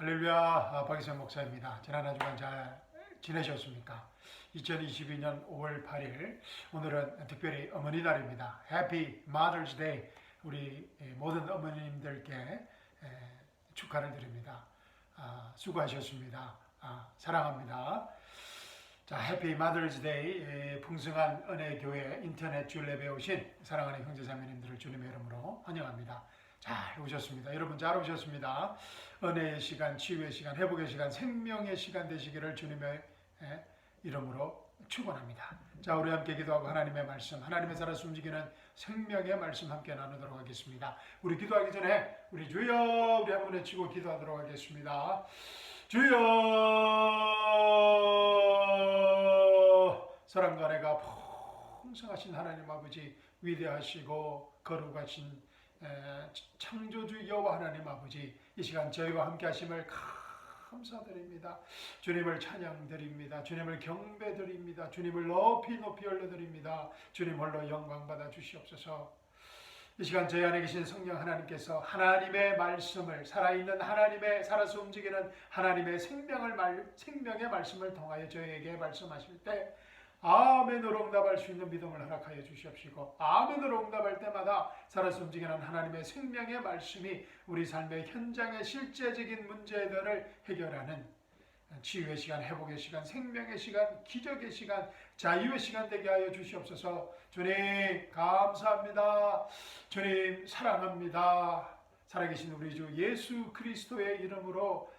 할렐루야, 박희성 목사입니다. 지난 한 주간 잘 지내셨습니까? 2022년 5월 8일, 오늘은 특별히 어머니 날입니다. Happy Mother's Day. 우리 모든 어머님들께 축하를 드립니다. 수고하셨습니다. 사랑합니다. 자, Happy Mother's Day. 풍성한 은혜교회 인터넷 줄랩에 오신 사랑하는 형제자매님들을 주님의 이름으로 환영합니다. 잘 오셨습니다. 여러분 잘 오셨습니다. 은혜의 시간, 치유의 시간, 회복의 시간, 생명의 시간 되시기를 주님의 이름으로 축원합니다. 자, 우리 함께 기도하고 하나님의 말씀, 하나님의 살아 숨지기는 생명의 말씀 함께 나누도록 하겠습니다. 우리 기도하기 전에 우리 주여 우리 한번 외치고 기도하도록 하겠습니다. 주여, 사랑과 은혜가 풍성하신 하나님 아버지, 위대하시고 거룩하신 창조주 여호와 하나님 아버지, 이 시간 저희와 함께 하심을 감사드립니다. 주님을 찬양드립니다. 주님을 경배드립니다. 주님을 높이 올려드립니다. 주님 홀로 영광 받아 주시옵소서. 이 시간 저희 안에 계신 성령 하나님께서 하나님의 말씀을, 살아있는 하나님의, 살아서 움직이는 하나님의 생명의 말씀을 통하여 저희에게 말씀하실 때 아멘으로 응답할 수 있는 믿음을 허락하여 주시옵시고, 아멘으로 응답할 때마다 살아서 움직이는 하나님의 생명의 말씀이 우리 삶의 현장의 실제적인 문제들을 해결하는 치유의 시간, 회복의 시간, 생명의 시간, 기적의 시간, 자유의 시간 되게 하여 주시옵소서. 주님 감사합니다. 주님 사랑합니다. 살아계신 우리 주 예수 그리스도의 이름으로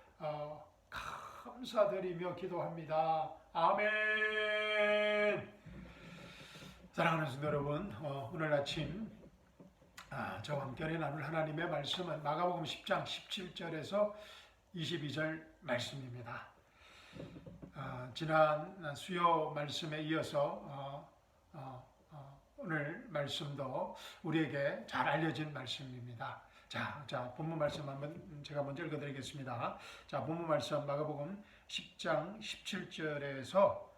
감사드리며 기도합니다. 아멘. 사랑하는 성도 여러분, 오늘 아침 저와 함께 나눌 하나님의 말씀은 마가복음 10장 17절에서 22절 말씀입니다. 지난 수요 말씀에 이어서 오늘 말씀도 우리에게 잘 알려진 말씀입니다. 자, 본문 말씀 한번 제가 먼저 읽어드리겠습니다. 자, 본문 말씀 마가복음 10장 17절에서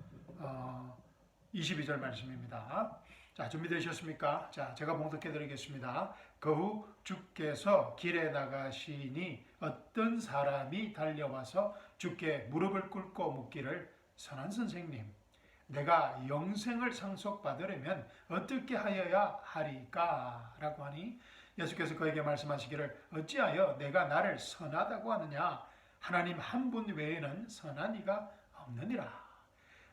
22절 말씀입니다. 자, 준비되셨습니까? 자, 제가 봉독해드리겠습니다. 그 후 주께서 길에 나가시니 어떤 사람이 달려와서 주께 무릎을 꿇고 묻기를, 선한 선생님, 내가 영생을 상속받으려면 어떻게 하여야 하리까? 라고 하니 예수께서 그에게 말씀하시기를, 어찌하여 내가 나를 선하다고 하느냐? 하나님 한 분 외에는 선한 이가 없느니라.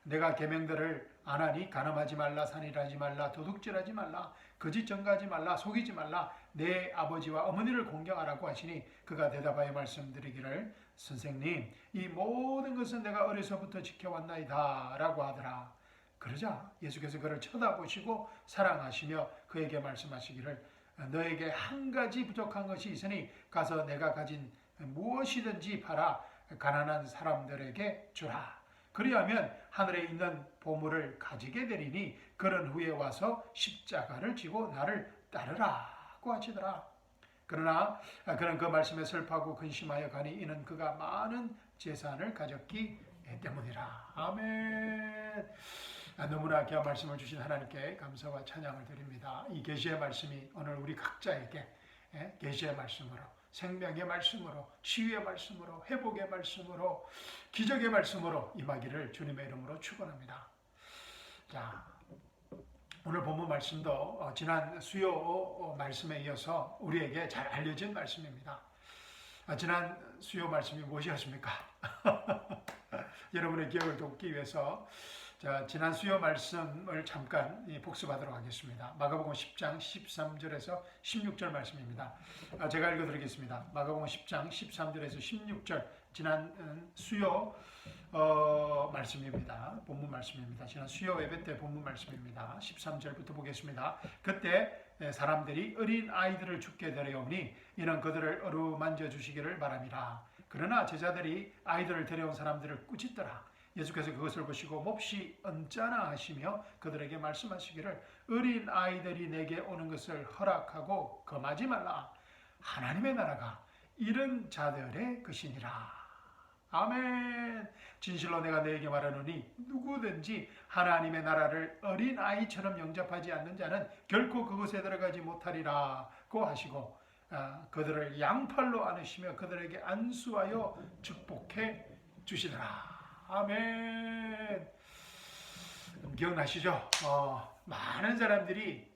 내가 계명들을 안 하니 간음하지 말라, 살인하지 말라, 도둑질하지 말라, 거짓 전가하지 말라, 속이지 말라, 내 아버지와 어머니를 공경하라고 하시니 그가 대답하여 말씀드리기를, 선생님, 이 모든 것은 내가 어려서부터 지켜왔나이다 라고 하더라. 그러자 예수께서 그를 쳐다보시고 사랑하시며 그에게 말씀하시기를, 너에게 한 가지 부족한 것이 있으니 가서 내가 가진 무엇이든지 팔아 가난한 사람들에게 주라. 그리하면 하늘에 있는 보물을 가지게 되리니 그런 후에 와서 십자가를 지고 나를 따르라고 하시더라. 그러나 그는 그 말씀에 슬퍼하고 근심하여 가니 이는 그가 많은 재산을 가졌기 때문이라. 아멘. 너무나 귀한 말씀을 주신 하나님께 감사와 찬양을 드립니다. 이 계시의 말씀이 오늘 우리 각자에게 계시의 말씀으로, 생명의 말씀으로, 치유의 말씀으로, 회복의 말씀으로, 기적의 말씀으로 임하기를 주님의 이름으로 축원합니다. 자, 오늘 본문 말씀도 지난 수요 말씀에 이어서 우리에게 잘 알려진 말씀입니다. 지난 수요 말씀이 무엇이었습니까? 여러분의 기억을 돕기 위해서 지난 수요 말씀을 잠깐 복습하도록 하겠습니다. 마가복음 10장 13절에서 16절 말씀입니다. 제가 읽어드리겠습니다. 마가복음 10장 13절에서 16절, 지난 수요 말씀입니다. 본문 말씀입니다. 지난 수요 예배 때 본문 말씀입니다. 13절부터 보겠습니다. 그때 사람들이 어린 아이들을 주께 데려오니 이는 그들을 어루만져 주시기를 바람이라. 그러나 제자들이 아이들을 데려온 사람들을 꾸짖더라. 예수께서 그것을 보시고 몹시 언짢아 하시며 그들에게 말씀하시기를, 어린 아이들이 내게 오는 것을 허락하고 금하지 말라. 하나님의 나라가 이런 자들의 것이니라. 아멘. 진실로 내가 너에게 말하노니 누구든지 하나님의 나라를 어린 아이처럼 영접하지 않는 자는 결코 그곳에 들어가지 못하리라고 하시고, 그들을 양팔로 안으시며 그들에게 안수하여 축복해 주시더라. 아멘. 기억나시죠? 많은 사람들이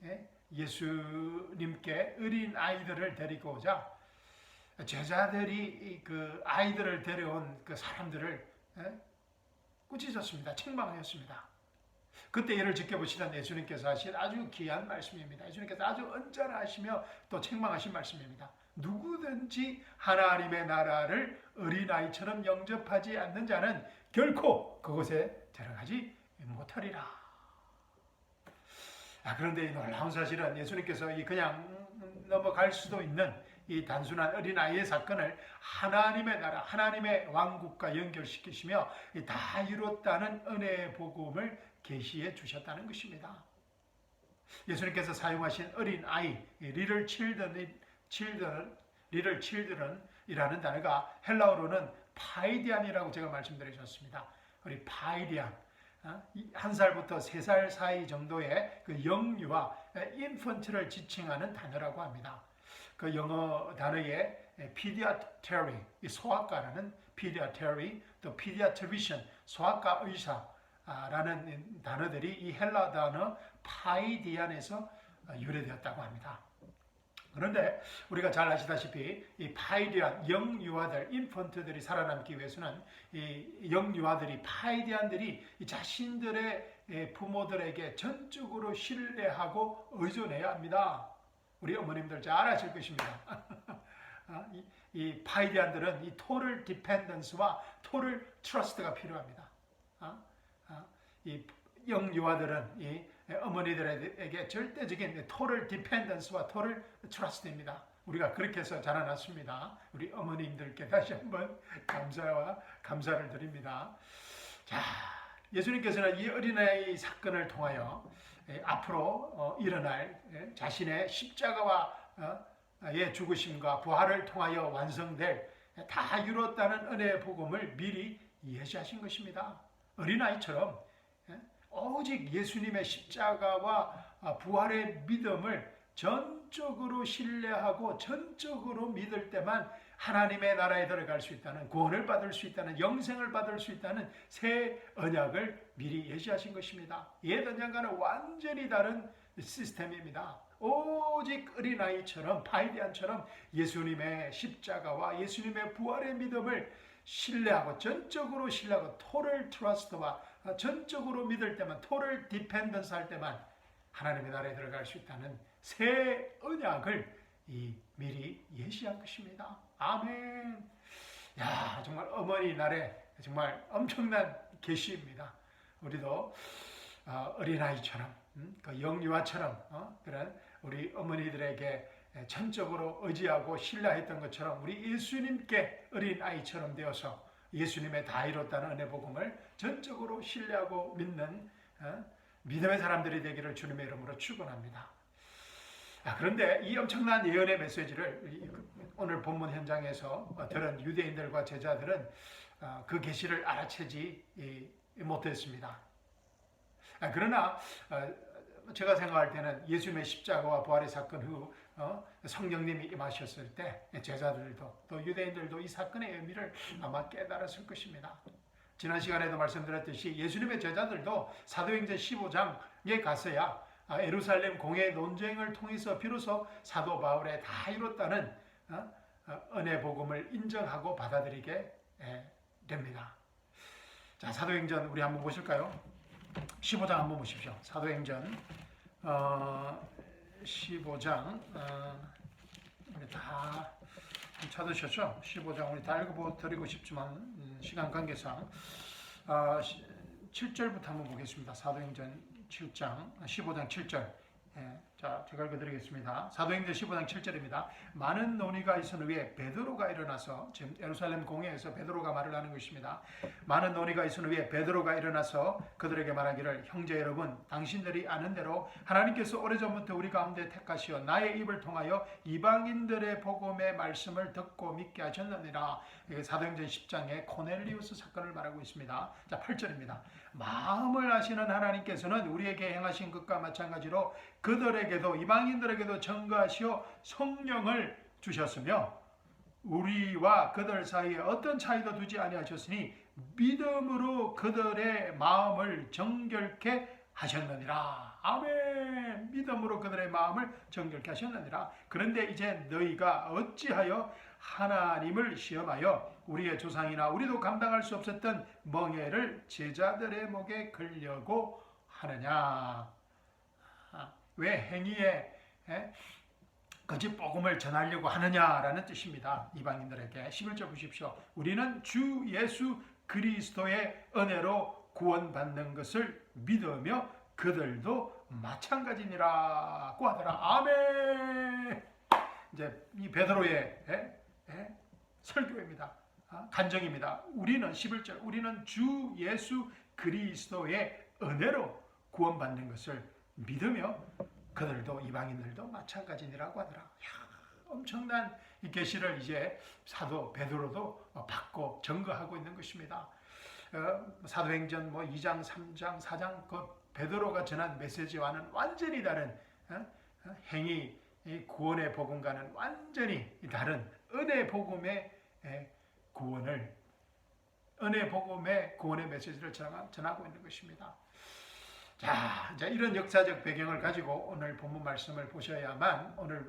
예수님께 어린 아이들을 데리고 오자 제자들이 그 아이들을 데려온 그 사람들을 꾸짖었습니다. 책망하였습니다. 그때 이를 지켜보시던 예수님께서 하신 아주 귀한 말씀입니다. 예수님께서 아주 언짢아하시며 또 책망하신 말씀입니다. 누구든지 하나님의 나라를 어린아이처럼 영접하지 않는 자는 결코 그곳에 들어가지 못하리라. 그런데 이 놀라운 사실은 예수님께서 그냥 넘어갈 수도 있는 이 단순한 어린아이의 사건을 하나님의 나라, 하나님의 왕국과 연결시키시며 다 이뤘다는 은혜의 복음을 계시해 주셨다는 것입니다. 예수님께서 사용하신 어린아이, little children이라는 단어가 헬라어로는 파이디안이라고 제가 말씀드렸습니다. 우리 파이디안, 1살부터 3살 사이 정도의 그 영유아, 인펀트를 지칭하는 단어라고 합니다. 그 영어 단어에 pediatry, 소아과라는 pediatry, 또 pediatrician, 소아과 의사라는 단어들이 이 헬라 단어 파이디안에서 유래되었다고 합니다. 그런데 우리가 잘 아시다시피 이 파이디안, 영유아들, 인펀트들이 살아남기 위해서는 이 영유아들이, 파이디안들이 자신들의 부모들에게 전적으로 신뢰하고 의존해야 합니다. 우리 어머님들 잘 아실 것입니다. 이 파이디안들은 이 total dependence와 total trust가 필요합니다. 이 영유아들은 이 어머니들에게 절대적인 total dependence와 total trust입니다. 우리가 그렇게 해서 자라났습니다. 우리 어머님들께 다시 한번 감사와 감사를 드립니다. 자, 예수님께서는 이 어린아이 사건을 통하여 앞으로 일어날 자신의 십자가와 죽으심과 부활을 통하여 완성될 다 이뤘다는 은혜의 복음을 미리 예시하신 것입니다. 어린아이처럼 오직 예수님의 십자가와 부활의 믿음을 전적으로 신뢰하고 전적으로 믿을 때만 하나님의 나라에 들어갈 수 있다는, 구원을 받을 수 있다는, 영생을 받을 수 있다는 새 언약을 미리 예시하신 것입니다. 옛 언약과는 완전히 다른 시스템입니다. 오직 어린아이처럼, 파이디안처럼 예수님의 십자가와 예수님의 부활의 믿음을 신뢰하고, 전적으로 신뢰하고, total trust와 전적으로 믿을 때만, total dependence 할 때만 하나님의 나라에 들어갈 수 있다는 새 언약을 미리 예시한 것입니다. 아멘. 야, 정말 어머니 날에 정말 엄청난 계시입니다. 우리도 어린아이처럼, 그 영유아처럼 그런 우리 어머니들에게 전적으로 의지하고 신뢰했던 것처럼 우리 예수님께 어린아이처럼 되어서 예수님의 다 이뤘다는 은혜 복음을 전적으로 신뢰하고 믿는 믿음의 사람들이 되기를 주님의 이름으로 축원합니다. 그런데 이 엄청난 예언의 메시지를 오늘 본문 현장에서 들은 유대인들과 제자들은 그 계시를 알아채지 못했습니다. 그러나 제가 생각할 때는 예수님의 십자가와 부활의 사건 후 성령님이 임하셨을 때 제자들도 또 유대인들도 이 사건의 의미를 아마 깨달았을 것입니다. 지난 시간에도 말씀드렸듯이 예수님의 제자들도 사도행전 15장에 가서야 예루살렘 공회 논쟁을 통해서 비로소 사도 바울의 다 이뤘다는 은혜 복음을 인정하고 받아들이게 됩니다. 자, 사도행전 우리 한번 보실까요? 15장 한번 보십시오. 사도행전 15장 우리 다 찾으셨죠? 15장 우리 다 읽어드리고 싶지만 시간 관계상 7절부터 한번 보겠습니다. 사도행전 7장 15장 7절. 자, 제가 읽어드리겠습니다. 사도행전 15장 7절입니다. 많은 논의가 있은 후에 베드로가 일어나서, 지금 예루살렘 공회에서 베드로가 말을 하는 것입니다. 많은 논의가 있은 후에 베드로가 일어나서 그들에게 말하기를, 형제 여러분, 당신들이 아는 대로 하나님께서 오래전부터 우리 가운데 택하시어 나의 입을 통하여 이방인들의 복음의 말씀을 듣고 믿게 하셨느니라. 사도행전 10장의 코넬리우스 사건을 말하고 있습니다. 자, 8절입니다. 마음을 아시는 하나님께서는 우리에게 행하신 것과 마찬가지로 그들에게도, 이방인들에게도 전가하시어 성령을 주셨으며 우리와 그들 사이에 어떤 차이도 두지 아니하셨으니 믿음으로 그들의 마음을 정결케 하셨느니라. 아멘. 믿음으로 그들의 마음을 정결케 하셨느니라. 그런데 이제 너희가 어찌하여 하나님을 시험하여 우리의 조상이나 우리도 감당할 수 없었던 멍에를 제자들의 목에 걸려고 하느냐. 왜 행위에 거짓 복음을 전하려고 하느냐라는 뜻입니다. 이방인들에게. 11절 보십시오. 우리는 주 예수 그리스도의 은혜로 구원받는 것을 믿으며 그들도 마찬가지니라고 하더라. 아멘. 이제 이 베드로의 설교입니다. 간정입니다. 우리는 11절 우리는 주 예수 그리스도의 은혜로 구원받는 것을 믿으며 그들도 이방인들도 마찬가지니라고 하더라. 엄청난 이 계시를 이제 사도 베드로도 받고 증거하고 있는 것입니다. 사도행전 2장, 3장, 4장 그 베드로가 전한 메시지와는 완전히 다른 행위 구원의 복음과는 완전히 다른 은혜 복음의 구원의 메시지를 전하고 있는 것입니다. 자, 이제 이런 역사적 배경을 가지고 오늘 본문 말씀을 보셔야만 오늘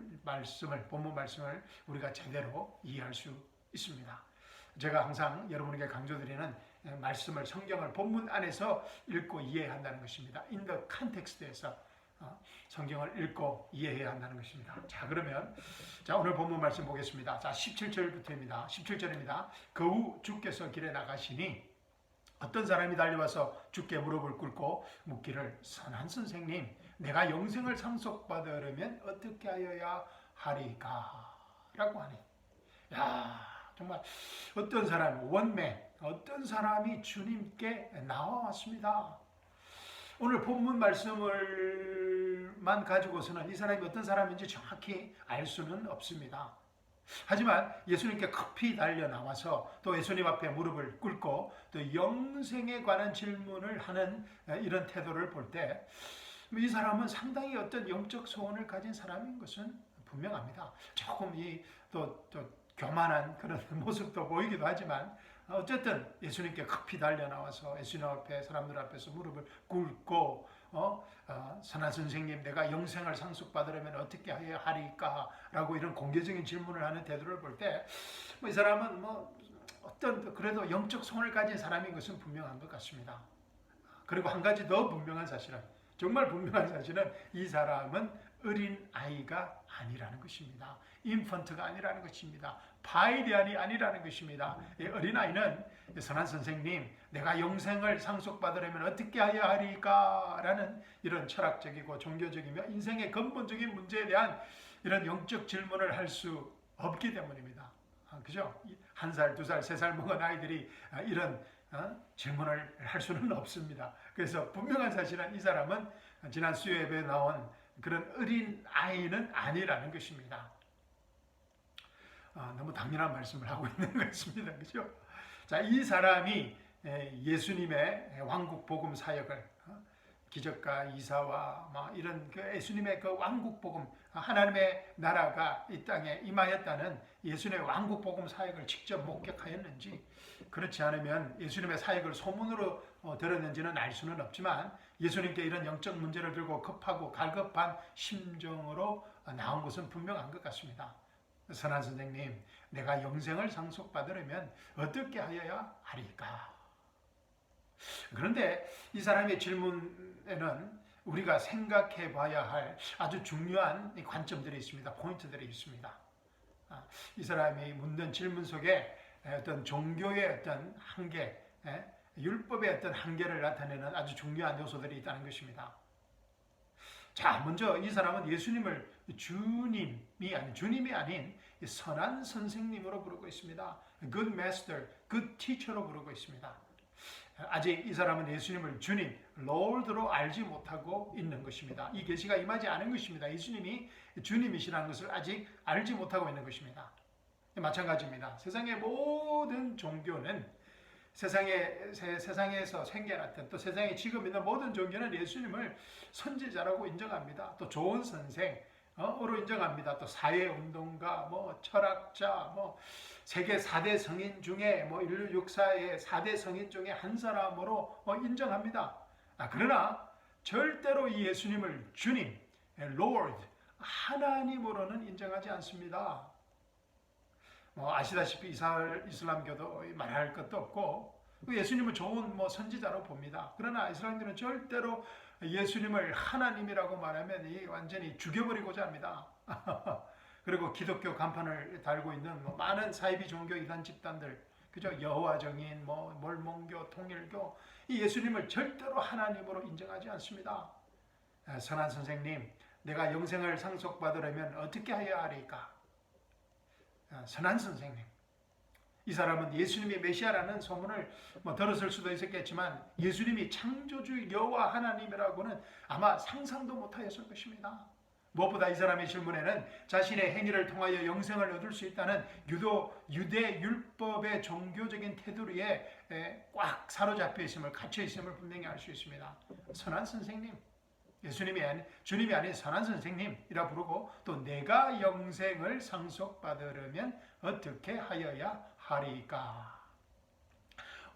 본문 말씀을 우리가 제대로 이해할 수 있습니다. 제가 항상 여러분에게 강조드리는 말씀을 성경을 본문 안에서 읽고 이해한다는 것입니다. In the context에서 성경을 읽고 이해해야 한다는 것입니다. 자, 그러면 오늘 본문 말씀 보겠습니다. 자, 17절부터입니다. 17절입니다. 그 후 주께서 길에 나가시니 어떤 사람이 달려와서 주께 무릎을 꿇고 묻기를 선한 선생님 내가 영생을 상속받으려면 어떻게 하여야 하리까? 라고 하네. 야, 정말 어떤 사람이 주님께 나와왔습니다. 오늘 본문 말씀을만 가지고서는 이 사람이 어떤 사람인지 정확히 알 수는 없습니다. 하지만 예수님께 급히 달려 나와서 또 예수님 앞에 무릎을 꿇고 또 영생에 관한 질문을 하는 이런 태도를 볼 때 이 사람은 상당히 어떤 영적 소원을 가진 사람인 것은 분명합니다. 조금 또 교만한 그런 모습도 보이기도 하지만 어쨌든 예수님께 급히 달려 나와서 예수님 앞에 사람들 앞에서 무릎을 꿇고 선한 선생님 내가 영생을 상속받으려면 어떻게 해야 하리까? 라고 이런 공개적인 질문을 하는 태도를 볼 때 이 사람은 어떤 그래도 영적 소원을 가진 사람인 것은 분명한 것 같습니다. 그리고 한 가지 더 정말 분명한 사실은 이 사람은 어린 아이가 아니라는 것입니다. 인펀트가 아니라는 것입니다. 바이리안이 아니라는 것입니다. 어린 아이는 선한 선생님, 내가 영생을 상속받으려면 어떻게 해야 하리까? 라는 이런 철학적이고 종교적이며 인생의 근본적인 문제에 대한 이런 영적 질문을 할 수 없기 때문입니다. 그죠? 1살, 2살, 3살 먹은 아이들이 이런 질문을 할 수는 없습니다. 그래서 분명한 사실은 이 사람은 지난 수요예배에 나온 그런 어린 아이는 아니라는 것입니다. 너무 당연한 말씀을 하고 있는 것 같습니다. 그죠? 자, 이 사람이 예수님의 왕국 복음 사역을 기적과 이사와 이런 그 예수님의 그 왕국 복음 하나님의 나라가 이 땅에 임하였다는 예수님의 왕국 복음 사역을 직접 목격하였는지 그렇지 않으면 예수님의 사역을 소문으로 들었는지는 알 수는 없지만 예수님께 이런 영적 문제를 들고 급하고 갈급한 심정으로 나온 것은 분명한 것 같습니다. 선한 선생님, 내가 영생을 상속받으려면 어떻게 하여야 하리까? 그런데 이 사람의 질문에는 우리가 생각해 봐야 할 아주 중요한 관점들이 있습니다. 포인트들이 있습니다. 이 사람이 묻는 질문 속에 어떤 종교의 어떤 한계, 율법의 어떤 한계를 나타내는 아주 중요한 요소들이 있다는 것입니다. 자, 먼저 이 사람은 예수님을 주님이 아닌 선한 선생님으로 부르고 있습니다. Good Master, Good Teacher로 부르고 있습니다. 아직 이 사람은 예수님을 주님, Lord로 알지 못하고 있는 것입니다. 이 계시가 임하지 않은 것입니다. 예수님이 주님이시라는 것을 아직 알지 못하고 있는 것입니다. 마찬가지입니다. 세상의 모든 종교는 세상에서 생겨났던 또 세상에 지금 있는 모든 종교는 예수님을 선지자라고 인정합니다. 또 좋은 선생, 어로 인정합니다. 또 사회운동가, 뭐 철학자, 뭐 세계 4대 성인 중에 뭐 인류 역사의 4대 성인 중에 한 사람으로 인정합니다. 그러나 절대로 이 예수님을 주님, Lord, 하나님으로는 인정하지 않습니다. 아시다시피 이슬람교도 말할 것도 없고 예수님을 좋은 선지자로 봅니다. 그러나 이슬람교는 절대로 예수님을 하나님이라고 말하면 완전히 죽여버리고자 합니다. 그리고 기독교 간판을 달고 있는 많은 사이비 종교 이단 집단들, 그죠? 여호와 정인, 몰몬교, 통일교, 이 예수님을 절대로 하나님으로 인정하지 않습니다. 선한 선생님, 내가 영생을 상속받으려면 어떻게 해야 하리까? 선한 선생님, 이 사람은 예수님이 메시아라는 소문을 들었을 수도 있었겠지만 예수님이 창조주 여호와 하나님이라고는 아마 상상도 못하였을 것입니다. 무엇보다 이 사람의 질문에는 자신의 행위를 통하여 영생을 얻을 수 있다는 유대 율법의 종교적인 테두리에 꽉 사로잡혀 있음을, 갇혀 있음을 분명히 알 수 있습니다. 선한 선생님, 주님이 아닌 선한 선생님이라 부르고, 또 내가 영생을 상속받으려면 어떻게 하여야 하리까?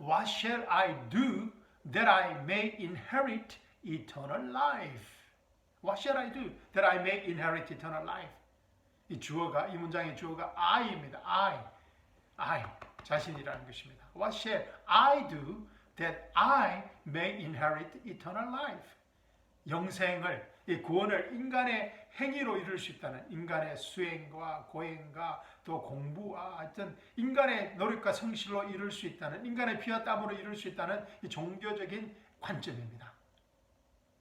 What shall I do that I may inherit eternal life? What shall I do that I may inherit eternal life? 이 문장의 주어가 I입니다. I, 자신이라는 것입니다. What shall I do that I may inherit eternal life? 영생을, 이 구원을 인간의 행위로 이룰 수 있다는, 인간의 수행과 고행과 또 공부와 하여튼 인간의 노력과 성실로 이룰 수 있다는, 인간의 피와 땀으로 이룰 수 있다는 이 종교적인 관점입니다.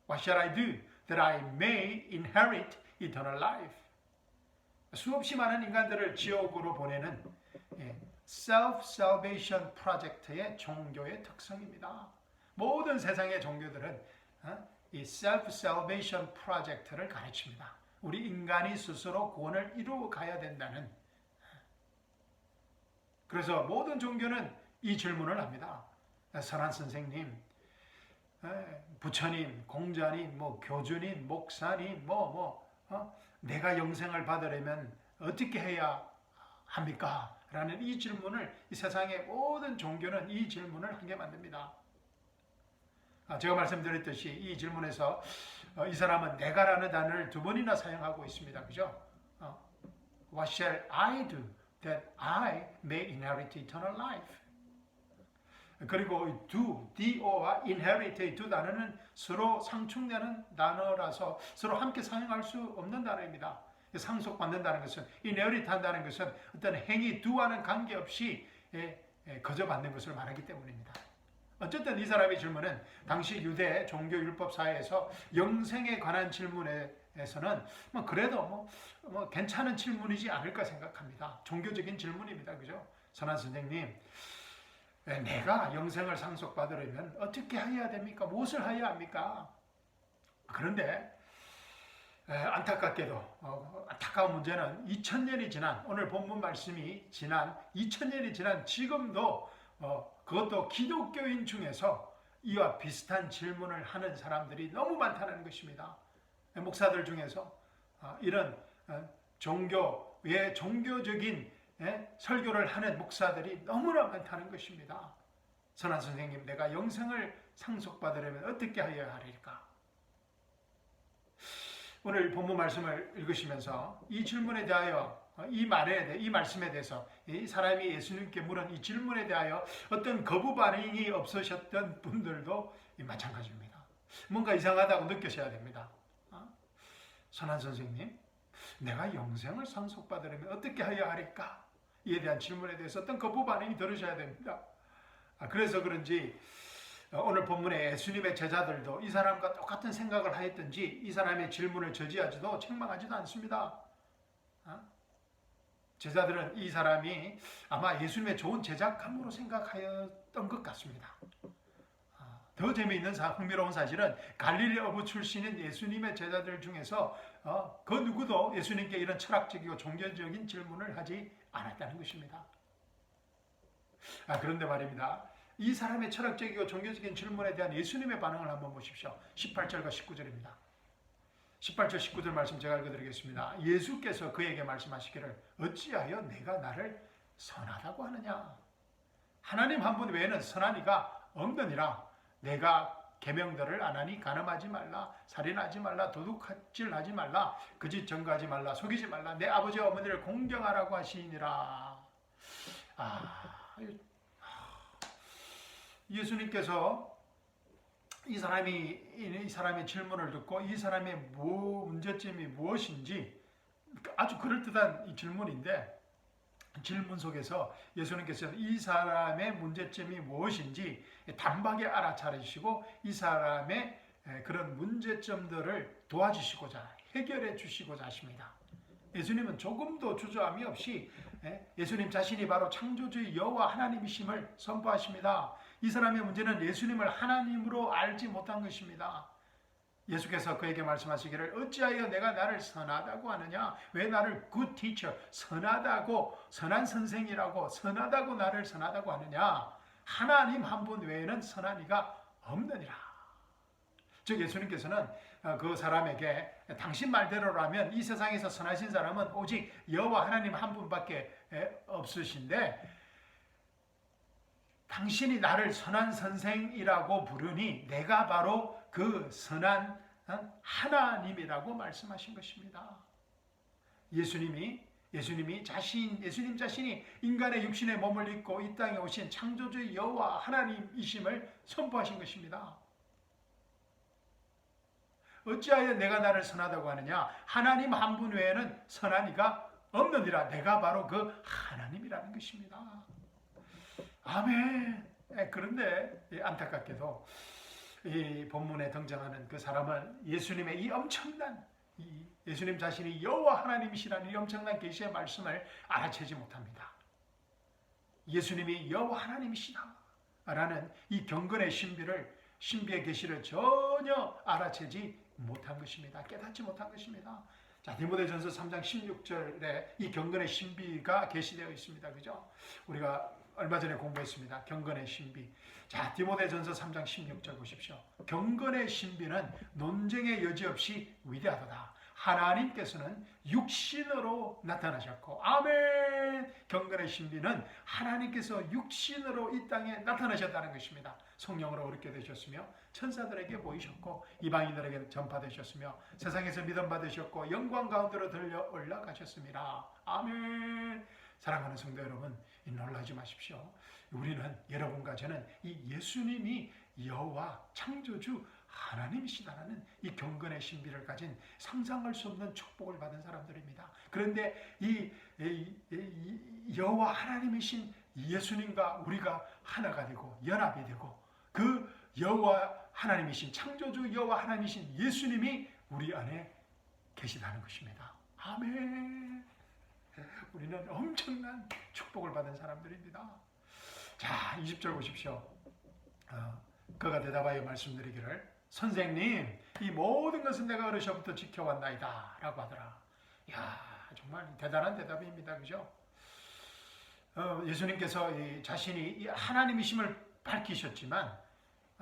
What shall I do that I may inherit eternal life? 수없이 많은 인간들을 지옥으로 보내는 self-salvation 프로젝트의 종교의 특성입니다. 모든 세상의 종교들은 이 self-salvation 프로젝트를 가르칩니다. 우리 인간이 스스로 구원을 이루어 가야 된다는. 그래서 모든 종교는 이 질문을 합니다. 선한 선생님, 부처님, 공자님, 교주님, 목사님, 내가 영생을 받으려면 어떻게 해야 합니까? 라는 이 질문을, 이 세상의 모든 종교는 이 질문을 하게 만듭니다. 제가 말씀드렸듯이 이 질문에서 이 사람은 내가라는 단어를 두 번이나 사용하고 있습니다. 그죠? What shall I do that I may inherit eternal life? 그리고 do와 inherit 이 두 단어는 서로 상충되는 단어라서 서로 함께 사용할 수 없는 단어입니다. 상속받는다는 것은, inherit 한다는 것은 어떤 행위 do와는 관계없이 거저 받는 것을 말하기 때문입니다. 어쨌든 이 사람의 질문은 당시 유대 종교 율법 사회에서 영생에 관한 질문에서는 그래도 괜찮은 질문이지 않을까 생각합니다. 종교적인 질문입니다. 그죠? 선한 선생님, 내가 영생을 상속받으려면 어떻게 해야 됩니까? 무엇을 해야 합니까? 그런데 안타깝게도 안타까운 문제는 2000년이 지난, 오늘 본문 말씀이 지난 2000년이 지난 지금도 그것도 기독교인 중에서 이와 비슷한 질문을 하는 사람들이 너무 많다는 것입니다. 목사들 중에서 이런 종교적인 설교를 하는 목사들이 너무나 많다는 것입니다. 선한 선생님, 내가 영생을 상속받으려면 어떻게 하여야 하리까? 오늘 본문 말씀을 읽으시면서 이 질문에 대하여, 이 말씀에 대해서 이 사람이 예수님께 물은 이 질문에 대하여 어떤 거부 반응이 없으셨던 분들도 마찬가지입니다. 뭔가 이상하다고 느끼셔야 됩니다. 선한 선생님, 내가 영생을 상속받으려면 어떻게 해야 하리까? 이에 대한 질문에 대해서 어떤 거부 반응이 들으셔야 됩니다. 그래서 그런지 오늘 본문에 예수님의 제자들도 이 사람과 똑같은 생각을 하였던지 이 사람의 질문을 저지하지도 책망하지도 않습니다. 제자들은 이 사람이 아마 예수님의 좋은 제작감으로 생각하였던 것 같습니다. 더 재미있는 흥미로운 사실은 갈릴리 어부 출신인 예수님의 제자들 중에서 그 누구도 예수님께 이런 철학적이고 종교적인 질문을 하지 않았다는 것입니다. 그런데 말입니다. 이 사람의 철학적이고 종교적인 질문에 대한 예수님의 반응을 한번 보십시오. 18절과 19절입니다. 18절 19절 말씀 제가 읽어드리겠습니다. 예수께서 그에게 말씀하시기를 어찌하여 내가 나를 선하다고 하느냐. 하나님 한 분 외에는 선한 이가 없느니라. 내가 계명들을 안 하니 간음하지 말라, 살인하지 말라, 도둑질하지 말라, 거짓 증거하지 말라, 속이지 말라, 내 아버지와 어머니를 공경하라고 하시니라. 예수님께서 이 사람의 질문을 듣고 이 사람의 문제점이 무엇인지 아주 그럴듯한 이 질문인데, 질문 속에서 예수님께서 이 사람의 문제점이 무엇인지 단박에 알아차리시고 이 사람의 그런 문제점들을 도와주시고자 해결해 주시고자 하십니다. 예수님은 조금도 주저함이 없이 예수님 자신이 바로 창조주의 여호와 하나님이심을 선포하십니다. 이 사람의 문제는 예수님을 하나님으로 알지 못한 것입니다. 예수께서 그에게 말씀하시기를 어찌하여 내가 나를 선하다고 하느냐. 왜 나를 good teacher, 선하다고, 선한 선생이라고, 선하다고 나를 선하다고 하느냐. 하나님 한 분 외에는 선한 이가 없느니라. 즉 예수님께서는 그 사람에게 당신 말대로라면 이 세상에서 선하신 사람은 오직 여호와 하나님 한 분밖에 없으신데, 당신이 나를 선한 선생이라고 부르니 내가 바로 그 선한 하나님이라고 말씀하신 것입니다. 예수님 자신이 인간의 육신에 몸을 입고 이 땅에 오신 창조주의 여호와 하나님이심을 선포하신 것입니다. 어찌하여 내가 나를 선하다고 하느냐. 하나님 한 분 외에는 선한 이가 없느니라. 내가 바로 그 하나님이라는 것입니다. 아멘. 그런데 안타깝게도 이 본문에 등장하는 그 사람은 예수님의 이 엄청난, 예수님 자신이 여호와 하나님이시라는 이 엄청난 계시의 말씀을 알아채지 못합니다. 예수님이 여호와 하나님이시다 라는 이 경건의 신비의 계시를 전혀 알아채지 못한 것입니다. 깨닫지 못한 것입니다. 자, 디모데전서 3장 16절에 이 경건의 신비가 계시되어 있습니다. 그죠? 우리가 얼마 전에 공부했습니다. 경건의 신비. 자, 디모데전서 3장 16절 보십시오. 경건의 신비는 논쟁의 여지 없이 위대하도다. 하나님께서는 육신으로 나타나셨고, 아멘. 경건의 신비는 하나님께서 육신으로 이 땅에 나타나셨다는 것입니다. 성령으로 어렵게 되셨으며 천사들에게 보이셨고 이방인들에게 전파되셨으며 세상에서 믿음 받으셨고 영광 가운데로 들려 올라가셨습니다. 아멘. 사랑하는 성도 여러분, 놀라지 마십시오. 우리는, 여러분과 저는 이 예수님이 여호와 창조주 하나님이시다라는 이 경건의 신비를 가진 상상할 수 없는 축복을 받은 사람들입니다. 그런데 이 여호와 하나님이신 예수님과 우리가 하나가 되고 연합이 되고 그 여호와 하나님이신 창조주 여호와 하나님이신 예수님이 우리 안에 계시다는 것입니다. 아멘. 우리는 엄청난 축복을 받은 사람들입니다. 자, 20절 보십시오. 그가 대답하여 말씀드리기를 선생님, 이 모든 것은 내가 어려서부터 지켜왔나이다 라고 하더라. 이야, 정말 대단한 대답입니다. 그죠? 예수님께서 자신이 하나님이심을 밝히셨지만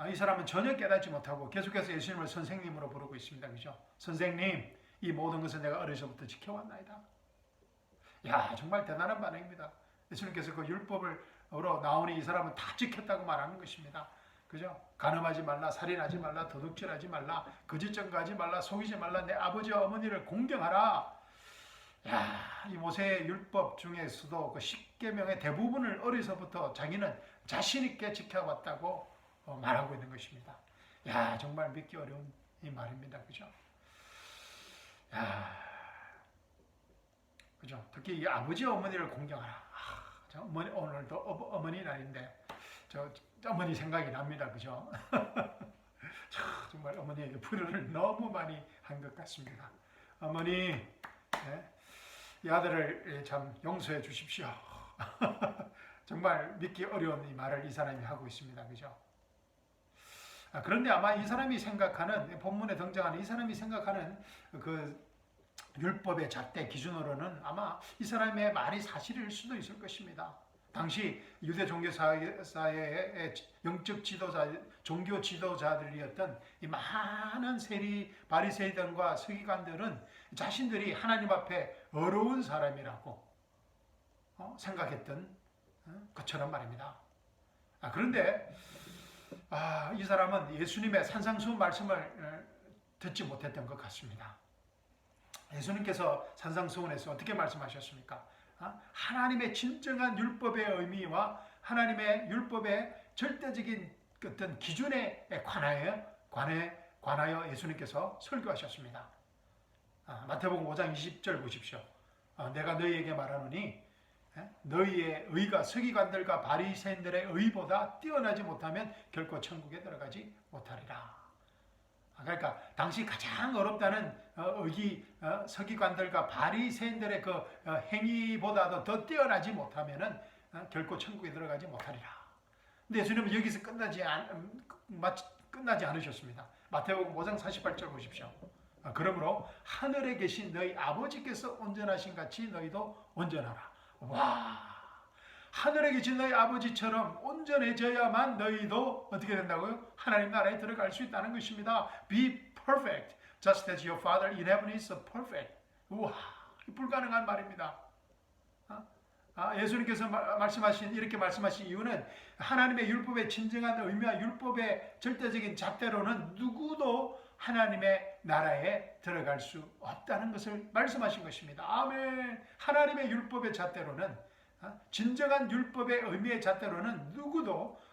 이 사람은 전혀 깨닫지 못하고 계속해서 예수님을 선생님으로 부르고 있습니다. 그죠? 선생님, 이 모든 것은 내가 어려서부터 지켜왔나이다. 야, 정말 대단한 반응입니다. 예수님께서 그 율법으로 나오니 이 사람은 다 지켰다고 말하는 것입니다. 그죠? 간음하지 말라, 살인하지 말라, 도둑질하지 말라, 거짓 증거하지 말라, 속이지 말라, 내 아버지와 어머니를 공경하라. 야, 이 모세의 율법 중에서도 그 10계명의 대부분을 어려서부터 자기는 자신 있게 지켜왔다고 말하고 있는 것입니다. 야, 정말 믿기 어려운 이 말입니다. 그죠? 야, 그죠? 특히 이 아버지와 어머니를 공경하라. 오늘도 어머니 날인데 저 어머니 생각이 납니다. 그죠? 정말 어머니에게 불효를 너무 많이 한 것 같습니다. 어머니, 이 아들을 참 용서해 주십시오. 정말 믿기 어려운 이 말을 이 사람이 하고 있습니다. 그죠? 그런데 아마 이 사람이 생각하는, 본문에 등장하는 이 사람이 생각하는 그 율법의 잣대 기준으로는 아마 이 사람의 말이 사실일 수도 있을 것입니다. 당시 유대 종교사회의 영적 지도자, 종교 지도자들이었던 이 많은 세리 바리새인들과 서기관들은 자신들이 하나님 앞에 어려운 사람이라고 생각했던 것처럼 말입니다. 그런데 이 사람은 예수님의 산상수훈 말씀을 듣지 못했던 것 같습니다. 예수님께서 산상수훈에서 어떻게 말씀하셨습니까? 하나님의 진정한 율법의 의미와 하나님의 율법의 절대적인 어떤 기준에 관하여 예수님께서 설교하셨습니다. 마태복음 5장 20절 보십시오. 내가 너희에게 말하노니 너희의 의가 서기관들과 바리새인들의 의보다 뛰어나지 못하면 결코 천국에 들어가지 못하리라. 그러니까 당시 가장 어렵다는 서기관들과 바리새인들의 그 행위보다도 더 뛰어나지 못하면은 결코 천국에 들어가지 못하리라. 근데 예수님은 여기서 끝나지 않으셨습니다. 마태복음 5장 48절 보십시오. 그러므로 하늘에 계신 너희 아버지께서 온전하신 같이 너희도 온전하라. 와, 하늘에 계신 너희 아버지처럼 온전해져야만 너희도 어떻게 된다고요? 하나님 나라에 들어갈 수 있다는 것입니다. Be perfect, just as your Father in heaven is perfect. 우와, 불가능한 말입니다. 예수님께서 이렇게 말씀하신 이유는 하나님의 율법의 진정한 의미와 율법의 절대적인 잣대로는 누구도 하나님의 나라에 들어갈 수 없다는 것을 말씀하신 것입니다. 아멘. 하나님의 율법의 잣대로는, 진정한 율법의 의미의 잣대로는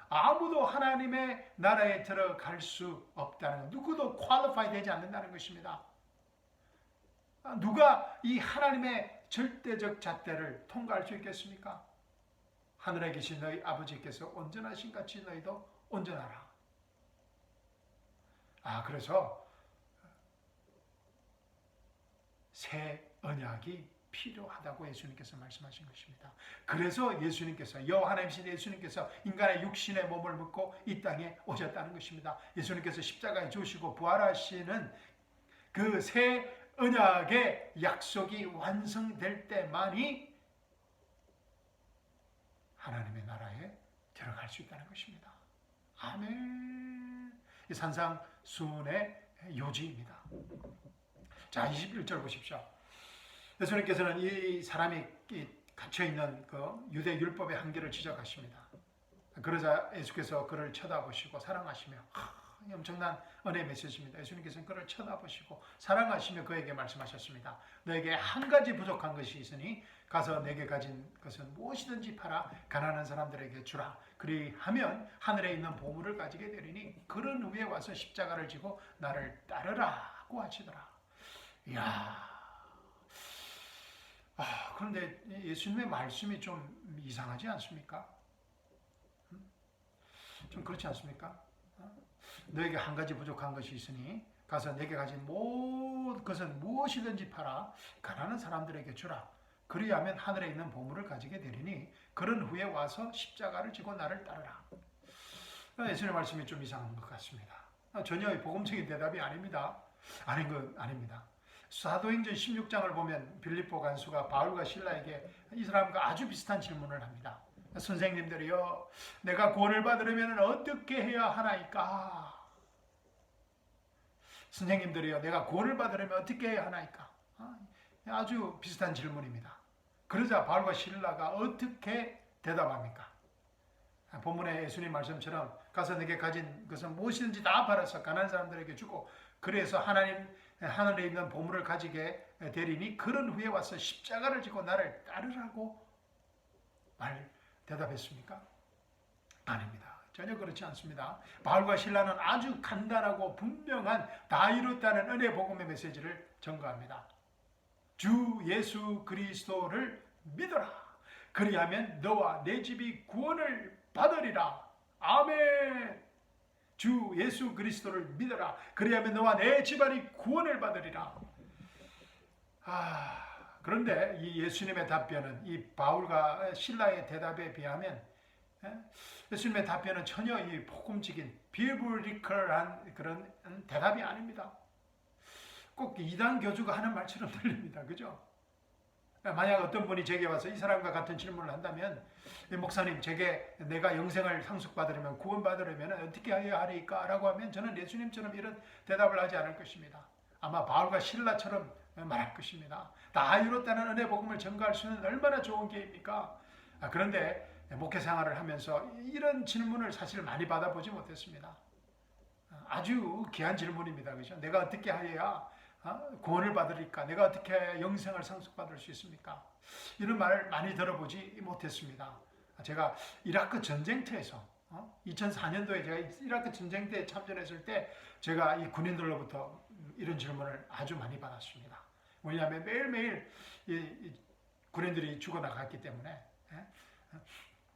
아무도 하나님의 나라에 들어갈 수 없다는 것, 누구도 퀄리파이 되지 않는다는 것입니다. 누가 이 하나님의 절대적 잣대를 통과할 수 있겠습니까? 하늘에 계신 너희 아버지께서 온전하신 같이 너희도 온전하라. 그래서 새 언약이 필요하다고 예수님께서 말씀하신 것입니다. 그래서 하나님이신 예수님께서 인간의 육신의 몸을 입고 이 땅에 오셨다는 것입니다. 예수님께서 십자가에 죽으시고 부활하시는 그 새 언약의 약속이 완성될 때만이 하나님의 나라에 들어갈 수 있다는 것입니다. 아멘. 이 산상수훈의 요지입니다. 자, 21절 보십시오. 예수님께서는 이 사람이 갇혀있는 그 유대 율법의 한계를 지적하십니다. 그러자 예수께서 그를 쳐다보시고 사랑하시며, 엄청난 은혜의 메시지입니다. 예수님께서는 그를 쳐다보시고 사랑하시며 그에게 말씀하셨습니다. 너에게 한 가지 부족한 것이 있으니 가서 내게 가진 것은 무엇이든지 팔아 가난한 사람들에게 주라. 그리하면 하늘에 있는 보물을 가지게 되리니 그런 후에 와서 십자가를 지고 나를 따르라고 하시더라. 이야. 그런데 예수님의 말씀이 좀 이상하지 않습니까? 좀 그렇지 않습니까? 너에게 한 가지 부족한 것이 있으니 가서 내게 가진 모든 것은 무엇이든지 팔아 가난한 사람들에게 주라. 그리하면 하늘에 있는 보물을 가지게 되리니 그런 후에 와서 십자가를 지고 나를 따르라. 예수님의 말씀이 좀 이상한 것 같습니다. 전혀 복음적인 대답이 아닙니다. 아닙니다. 사도행전 16장을 보면 빌립보 간수가 바울과 실라에게 이 사람과 아주 비슷한 질문을 합니다. 선생님들이요, 내가 구원을 받으려면 어떻게 해야 하나이까? 선생님들이요, 내가 구원을 받으려면 어떻게 해야 하나이까? 아주 비슷한 질문입니다. 그러자 바울과 실라가 어떻게 대답합니까? 본문의 예수님 말씀처럼 가서 내게 가진 것은 무엇이든지 다 팔아서 가난한 사람들에게 주고 그래서 하늘에 있는 보물을 가지게 되리니 그런 후에 와서 십자가를 지고 나를 따르라고 대답했습니까? 아닙니다. 전혀 그렇지 않습니다. 바울과 실라는 아주 간단하고 분명한 다 이뤘다는 은혜 복음의 메시지를 전가합니다. 주 예수 그리스도를 믿어라. 그리하면 너와 내 집이 구원을 받으리라. 아멘. 주 예수 그리스도를 믿어라. 그리하면 너와 내 집안이 구원을 받으리라. 그런데 이 예수님의 답변은 이 바울과 신라의 대답에 비하면 예수님의 답변은 전혀 이 복음적인 비블리컬한 그런 대답이 아닙니다. 꼭 이단 교주가 하는 말처럼 들립니다. 그죠? 만약 어떤 분이 제게 와서 이 사람과 같은 질문을 한다면, 목사님, 제게 내가 영생을 상속받으려면, 구원받으려면 어떻게 해야 하리까? 라고 하면 저는 예수님처럼 이런 대답을 하지 않을 것입니다. 아마 바울과 신라처럼 말할 것입니다. 다 이뤘다는 은혜 복음을 전가할 수 있는 얼마나 좋은 기회입니까? 그런데 목회 생활을 하면서 이런 질문을 사실 많이 받아보지 못했습니다. 아주 귀한 질문입니다. 그죠? 내가 어떻게 하여야 구원을 받으리까? 내가 어떻게 해야 영생을 상속받을 수 있습니까? 이런 말을 많이 들어보지 못했습니다. 제가 이라크 전쟁터에서 2004년도에 제가 이라크 전쟁터에 참전했을 때 제가 이 군인들로부터 이런 질문을 아주 많이 받았습니다. 왜냐하면 매일매일 이 군인들이 죽어나갔기 때문에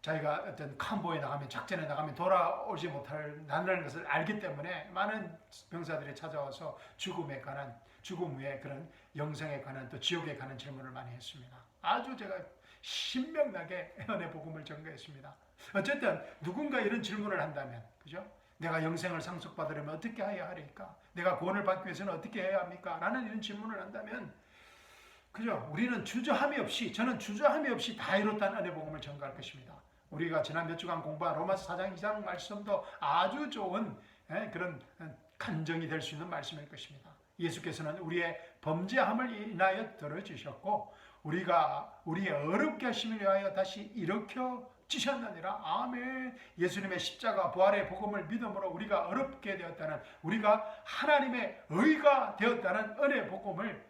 자기가 어떤 캄보에 나가면, 작전에 나가면 돌아오지 못한다는 것을 알기 때문에 많은 병사들이 찾아와서 죽음 후에 그런 영생에 관한, 또 지옥에 관한 질문을 많이 했습니다. 아주 제가 신명나게 은혜 복음을 전가했습니다. 어쨌든 누군가 이런 질문을 한다면, 그죠? 내가 영생을 상속받으려면 어떻게 해야 하리까? 내가 구원을 받기 위해서는 어떻게 해야 합니까? 라는 이런 질문을 한다면, 그죠? 우리는 주저함이 없이, 저는 주저함이 없이 다 이뤘다는 은혜 복음을 전가할 것입니다. 우리가 지난 몇 주간 공부한 로마서 4장 2장 말씀도 아주 좋은 그런 간정이 될 수 있는 말씀일 것입니다. 예수께서는 우리의 범죄함을 인하여 들어주셨고, 우리가 우리의 어렵게 하심을 위하여 다시 일으켜 주셨느니라. 아멘. 예수님의 십자가 부활의 복음을 믿음으로 우리가 어렵게 되었다는, 우리가 하나님의 의가 되었다는 은혜 복음을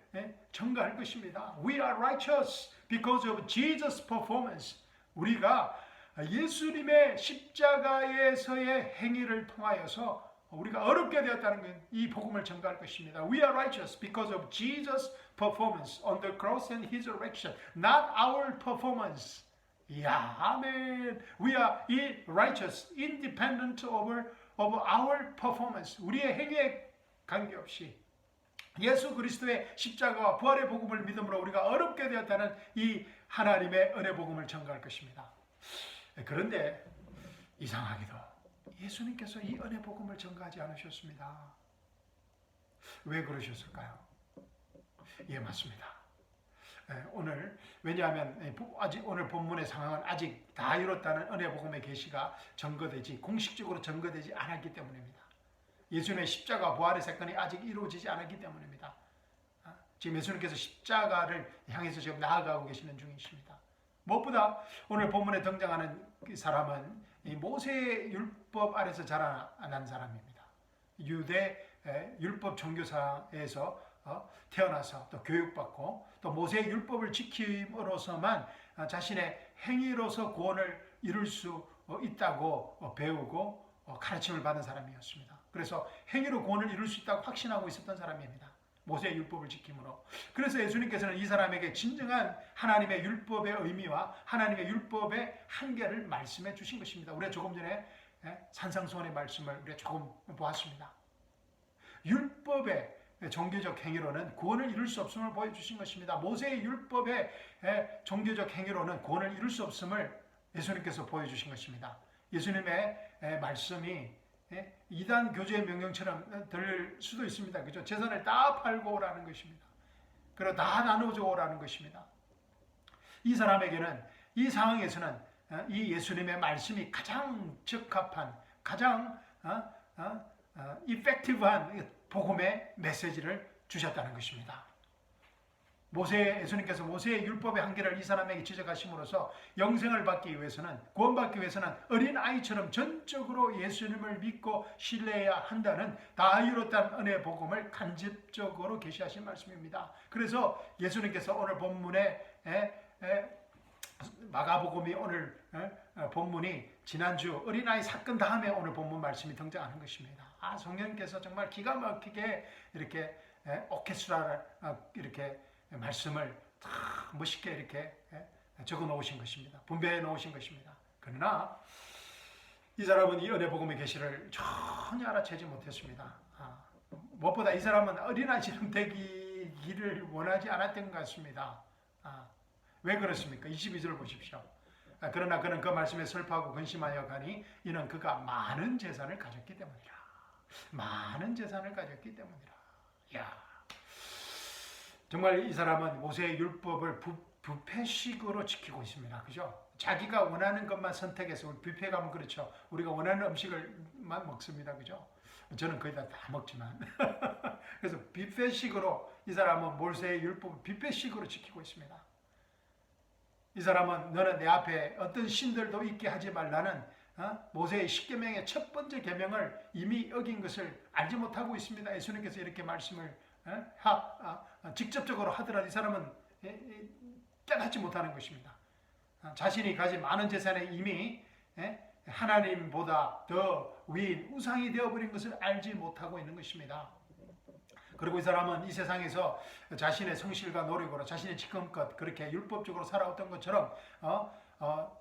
전가할 것입니다. We are righteous because of Jesus' performance. 우리가 예수님의 십자가에서의 행위를 통하여서 우리가 어렵게 되었다는 이 복음을 전가할 것입니다. We are righteous because of Jesus' performance on the cross and his resurrection, not our performance. 이야, 아멘. We are righteous, independent of our performance. 우리의 행위에 관계없이 예수 그리스도의 십자가와 부활의 복음을 믿음으로 우리가 어렵게 되었다는 이 하나님의 은혜 복음을 전가할 것입니다. 그런데 이상하게도 예수님께서 이 은혜 복음을 전가하지 않으셨습니다. 왜 그러셨을까요? 예, 맞습니다. 오늘, 왜냐하면 아직 오늘 본문의 상황은 아직 다 이뤘다는 은혜 복음의 계시가 공식적으로 전거되지 않았기 때문입니다. 예수님의 십자가 부활의 사건이 아직 이루어지지 않았기 때문입니다. 지금 예수님께서 십자가를 향해서 지금 나아가고 계시는 중이십니다. 무엇보다 오늘 본문에 등장하는 그 사람은 이 모세의 율법 아래서 자라난 사람입니다. 유대 율법 종교사에서 태어나서 또 교육받고 또 모세의 율법을 지킴으로서만 자신의 행위로서 구원을 이룰 수 있다고 배우고 가르침을 받은 사람이었습니다. 그래서 행위로 구원을 이룰 수 있다고 확신하고 있었던 사람입니다. 모세의 율법을 지킴으로. 그래서 예수님께서는 이 사람에게 진정한 하나님의 율법의 의미와 하나님의 율법의 한계를 말씀해 주신 것입니다. 우리가 조금 전에 산상수훈의 말씀을 우리가 조금 보았습니다. 율법의 종교적 행위로는 구원을 이룰 수 없음을 보여주신 것입니다. 모세의 율법의 종교적 행위로는 구원을 이룰 수 없음을 예수님께서 보여주신 것입니다. 예수님의 말씀이 이단 교제의 명령처럼 들릴 수도 있습니다. 그죠? 재산을 다 팔고 오라는 것입니다. 그리고 다 나누어줘 오라는 것입니다. 이 사람에게는, 이 상황에서는 이 예수님의 말씀이 가장 적합한, 가장 이펙티브한 복음의 메시지를 주셨다는 것입니다. 예수님께서 모세의 율법의 한계를 이 사람에게 지적하심으로써 영생을 받기 위해서는, 구원받기 위해서는 어린아이처럼 전적으로 예수님을 믿고 신뢰해야 한다는 다 이뤘다는 은혜의 복음을 간접적으로 계시하신 말씀입니다. 그래서 예수님께서 오늘 본문에 마가복음이 오늘 본문이 지난주 어린아이 사건 다음에 오늘 본문 말씀이 등장하는 것입니다. 성령님께서 정말 기가 막히게 이렇게 오케스트라를 이렇게 말씀을 다 멋있게 이렇게 적어 놓으신 것입니다. 분배해 놓으신 것입니다. 그러나 이 사람은 이 은혜 복음의 계시를 전혀 알아채지 못했습니다. 무엇보다 이 사람은 어린아이처럼 되기를 원하지 않았던 것 같습니다. 왜 그렇습니까? 22절 보십시오. 그러나 그는 그 말씀에 슬퍼하고 근심하여 가니 이는 그가 많은 재산을 가졌기 때문이라. 많은 재산을 가졌기 때문이라. 야, 정말 이 사람은 모세의 율법을 뷔페식으로 지키고 있습니다. 그죠? 자기가 원하는 것만 선택해서, 우리 뷔페 가면 그렇죠. 우리가 원하는 음식을만 먹습니다. 그죠? 저는 거의 다 먹지만. 그래서 뷔페식으로 이 사람은 모세의 율법을 뷔페식으로 지키고 있습니다. 이 사람은 너는 내 앞에 어떤 신들도 있게 하지 말라는 모세의 10계명의 첫 번째 계명을 이미 어긴 것을 알지 못하고 있습니다. 예수님께서 이렇게 말씀을 직접적으로 하더라도 이 사람은 깨닫지 못하는 것입니다. 자신이 가진 많은 재산에 이미 하나님보다 더 위인 우상이 되어버린 것을 알지 못하고 있는 것입니다. 그리고 이 사람은 이 세상에서 자신의 성실과 노력으로 자신이 지금껏 그렇게 율법적으로 살아왔던 것처럼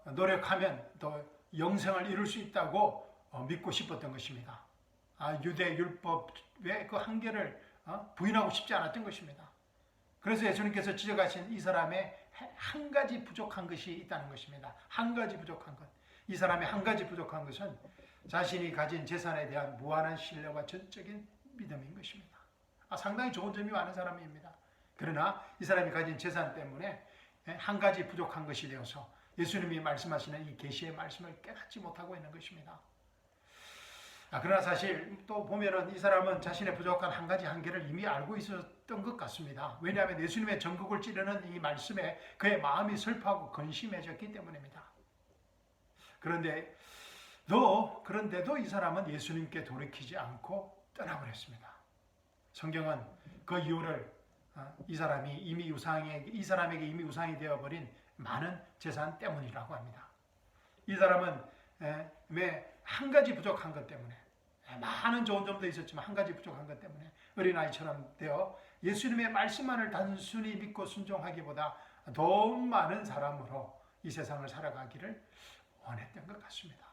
노력하면 또 영생을 이룰 수 있다고 믿고 싶었던 것입니다. 유대 율법의 그 한계를 부인하고 싶지 않았던 것입니다. 그래서 예수님께서 지적하신 이 사람의 한 가지 부족한 것이 있다는 것입니다. 한 가지 부족한 것. 이 사람의 한 가지 부족한 것은 자신이 가진 재산에 대한 무한한 신뢰와 전적인 믿음인 것입니다. 상당히 좋은 점이 많은 사람입니다. 그러나 이 사람이 가진 재산 때문에 한 가지 부족한 것이 되어서 예수님이 말씀하시는 이 계시의 말씀을 깨닫지 못하고 있는 것입니다. 그러나 사실 또 보면은 이 사람은 자신의 부족한 한 가지 한계를 이미 알고 있었던 것 같습니다. 왜냐하면 예수님의 전국을 찌르는 이 말씀에 그의 마음이 슬퍼하고 근심해졌기 때문입니다. 그런데도 이 사람은 예수님께 돌이키지 않고 떠나버렸습니다. 성경은 그 이유를 이 사람에게 이미 우상이 되어버린 많은 재산 때문이라고 합니다. 이 사람은 한 가지 부족한 것 때문에, 많은 좋은 점도 있었지만 한 가지 부족한 것 때문에 어린아이처럼 되어 예수님의 말씀만을 단순히 믿고 순종하기보다 더 많은 사람으로 이 세상을 살아가기를 원했던 것 같습니다.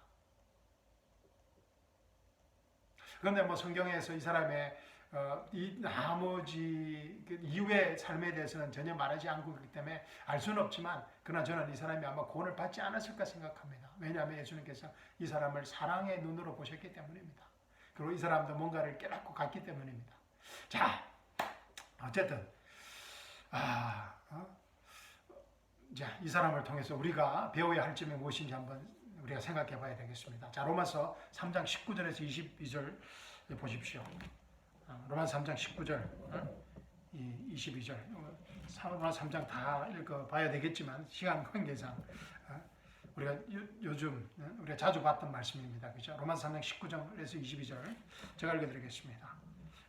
그런데 성경에서 이 사람의 이 나머지 이후의 삶에 대해서는 전혀 말하지 않고 있기 때문에 알 수는 없지만, 그러나 저는 이 사람이 아마 구원을 받지 않았을까 생각합니다. 왜냐하면 예수님께서 이 사람을 사랑의 눈으로 보셨기 때문입니다. 그리고 이 사람도 뭔가를 깨닫고 갔기 때문입니다. 자, 어쨌든 이 사람을 통해서 우리가 배워야 할 점이 무엇인지 한번 우리가 생각해 봐야 되겠습니다. 자, 로마서 3장 19절에서 22절 보십시오. 로마서 3장 19절, 22절. 로마서 3장 다 읽어봐야 되겠지만 시간 관계상 우리가 요즘 우리가 자주 봤던 말씀입니다. 그죠? 로마서 3장 19절에서 22절 제가 읽어드리겠습니다.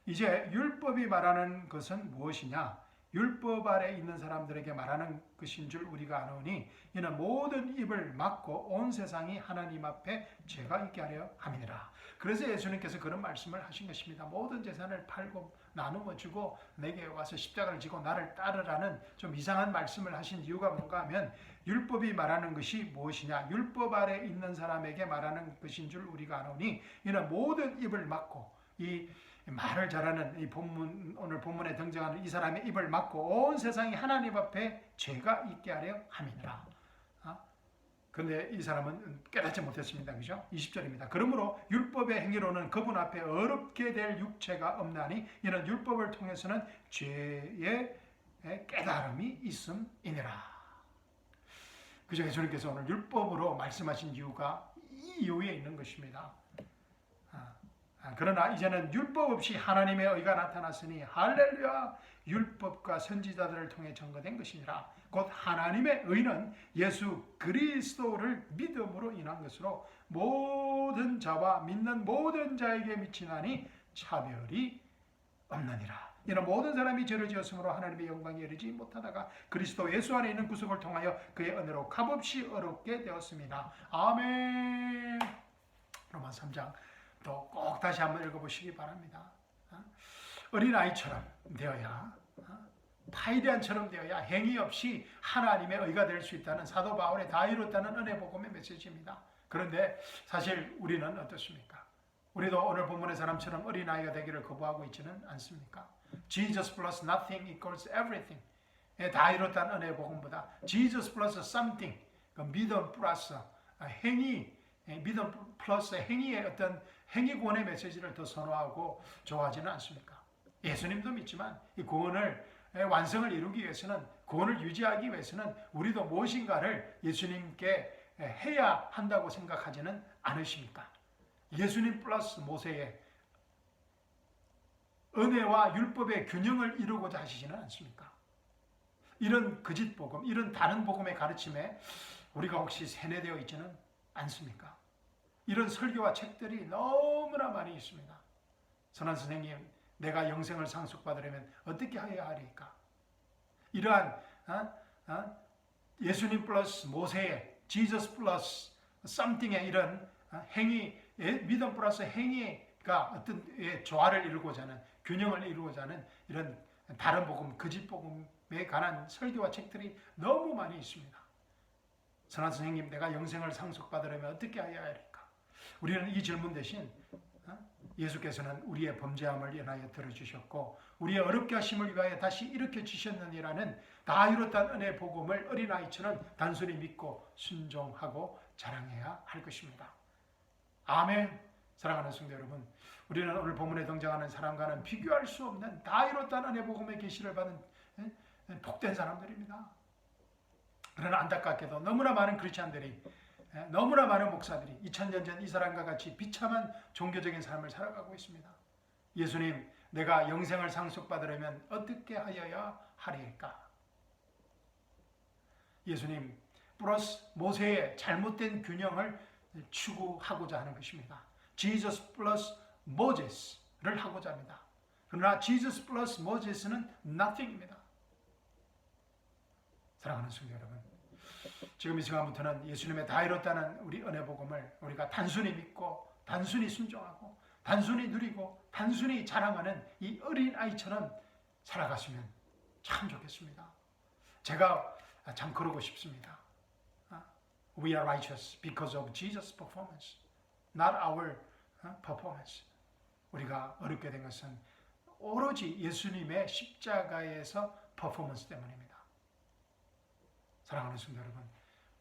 이제 율법이 말하는 것은 무엇이냐? 율법 아래 있는 사람들에게 말하는 것인 줄 우리가 아노니 이는 모든 입을 막고 온 세상이 하나님 앞에 죄가 있게 하려 함이니라. 그래서 예수님께서 그런 말씀을 하신 것입니다. 모든 재산을 팔고 나누어 주고 내게 와서 십자가를 지고 나를 따르라는 좀 이상한 말씀을 하신 이유가 뭔가 하면, 율법이 말하는 것이 무엇이냐? 율법 아래 있는 사람에게 말하는 것인 줄 우리가 아노니 이는 모든 입을 막고, 이 말을 잘하는 이 오늘 본문에 등장하는 이 사람의 입을 막고 온 세상이 하나님 앞에 죄가 있게 하려 함이니라. 그런데 이 사람은 깨닫지 못했습니다. 그죠? 20절입니다. 그러므로 율법의 행위로는 그분 앞에 어렵게 될 육체가 없나니 이는 율법을 통해서는 죄의 깨달음이 있음이니라. 그죠? 예수님께서 오늘 율법으로 말씀하신 이유가 이 이유에 있는 것입니다. 그러나 이제는 율법 없이 하나님의 의가 나타났으니 할렐루야, 율법과 선지자들을 통해 증거된 것이니라. 곧 하나님의 의는 예수 그리스도를 믿음으로 인한 것으로 모든 자와 믿는 모든 자에게 미치나니 차별이 없느니라. 이는 모든 사람이 죄를 지었으므로 하나님의 영광에 이르지 못하다가 그리스도 예수 안에 있는 구속을 통하여 그의 은혜로 값없이 얻게 되었습니다. 아멘. 로마서 3장 또 꼭 다시 한번 읽어보시기 바랍니다. 어린아이처럼 되어야, 파이리안처럼 되어야 행위 없이 하나님의 의가 될 수 있다는 사도 바울의 다 이뤘다는 은혜 복음의 메시지입니다. 그런데 사실 우리는 어떻습니까? 우리도 오늘 본문의 사람처럼 어린아이가 되기를 거부하고 있지는 않습니까? Jesus plus nothing equals everything. 다 이뤘다는 은혜 복음보다 Jesus plus something, 믿음 플러스 행위, 믿음 플러스 행위의 어떤 행위구원의 메시지를 더 선호하고 좋아하지는 않습니까? 예수님도 믿지만 이 구원을 완성을 이루기 위해서는, 구원을 유지하기 위해서는 우리도 무엇인가를 예수님께 해야 한다고 생각하지는 않으십니까? 예수님 플러스 모세의 은혜와 율법의 균형을 이루고자 하시지는 않습니까? 이런 거짓 복음, 이런 다른 복음의 가르침에 우리가 혹시 세뇌되어 있지는 않습니까? 이런 설교와 책들이 너무나 많이 있습니다. 선한 선생님, 내가 영생을 상속받으려면 어떻게 해야 하리까? 이러한 예수님 플러스 모세의 Jesus 플러스 something의 이런 행위, 믿음 플러스 행위가 어떤 조화를 이루고자 하는, 균형을 이루고자 하는 이런 다른 복음, 거짓 복음에 관한 설교와 책들이 너무 많이 있습니다. 선한 선생님, 내가 영생을 상속받으려면 어떻게 해야 할까? 우리는 이 질문 대신 예수께서는 우리의 범죄함을 인하여 들어주셨고 우리의 어렵게 하심을 위하여 다시 일으켜 주셨느니라는 다 이뤘다는 은혜의 복음을 어린아이처럼 단순히 믿고 순종하고 자랑해야 할 것입니다. 아멘. 사랑하는 성도 여러분, 우리는 오늘 본문에 등장하는 사람과는 비교할 수 없는 다 이뤘다는 은혜의 복음의 계시를 받은 복된 사람들입니다. 그러나 안타깝게도 너무나 많은 크리스찬들이, 너무나 많은 목사들이 2000년 전 이 사람과 같이 비참한 종교적인 삶을 살아가고 있습니다. 예수님, 내가 영생을 상속받으려면 어떻게 하여야 하리까? 예수님 플러스 모세의 잘못된 균형을 추구하고자 하는 것입니다. Jesus 플러스 모세스를 하고자 합니다. 그러나 Jesus 플러스 모세스는 nothing입니다. 사랑하는 성도 여러분, 지금 이 시간부터는 예수님의 다 이뤘다는 우리 은혜 복음을 우리가 단순히 믿고 단순히 순종하고 단순히 누리고 단순히 자랑하는 이 어린 아이처럼 살아갔으면 참 좋겠습니다. 제가 참 그러고 싶습니다. We are righteous because of Jesus' performance, not our performance. 우리가 어렵게 된 것은 오로지 예수님의 십자가에서 퍼포먼스 때문입니다. 사랑하는 성도 여러분,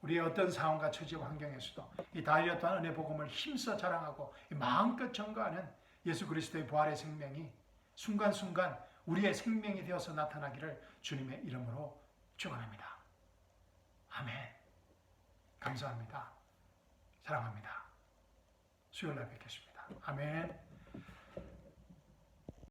우리의 어떤 상황과 처지와 환경에서도 이 다 이뤘다는 은혜 복음을 힘써 자랑하고 마음껏 전거하는 예수 그리스도의 부활의 생명이 순간순간 우리의 생명이 되어서 나타나기를 주님의 이름으로 축원합니다. 아멘. 감사합니다. 사랑합니다. 수요일 날 뵙겠습니다. 아멘.